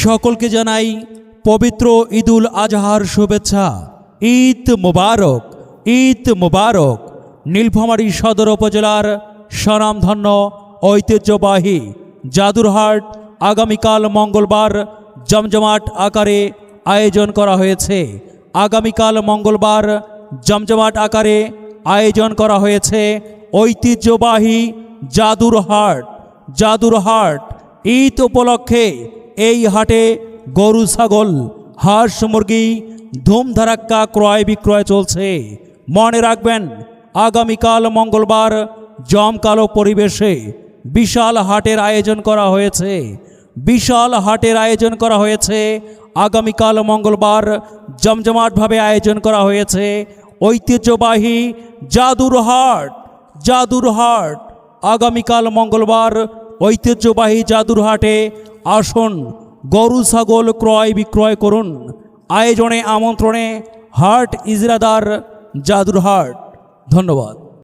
সকলকে জানাই পবিত্র ঈদুল আজহার শুভেচ্ছা। ঈদ মোবারক, ঈদ মোবারক। নীলফামারী সদর উপজেলার স্বনামধন্য ঐতিহ্যবাহী জাদুরহাট আগামীকাল মঙ্গলবার জমজমাট আকারে আয়োজন করা হয়েছে। আগামীকাল মঙ্গলবার জমজমাট আকারে আয়োজন করা হয়েছে ঐতিহ্যবাহী জাদুরহাট। জাদুরহাট ঈদ উপলক্ষে এই হাটে গরু, ছাগল, হাঁস, মুরগি ধুমধারাক্কা ক্রয় বিক্রয় চলছে। মনে রাখবেন, আগামীকাল মঙ্গলবার জমকালো পরিবেশে বিশাল হাটের আয়োজন করা হয়েছে। বিশাল হাটের আয়োজন করা হয়েছে। আগামীকাল মঙ্গলবার জমজমাটভাবে আয়োজন করা হয়েছে ঐতিহ্যবাহী জাদুরহাট। জাদুরহাট আগামীকাল মঙ্গলবার ঐতিহ্যবাহী জাদুরহাটে আসুন, গরু, ছাগল ক্রয় বিক্রয় করুন। আয়োজনে আমন্ত্রণে হাট ইজরাদার জাদুরহাট। ধন্যবাদ।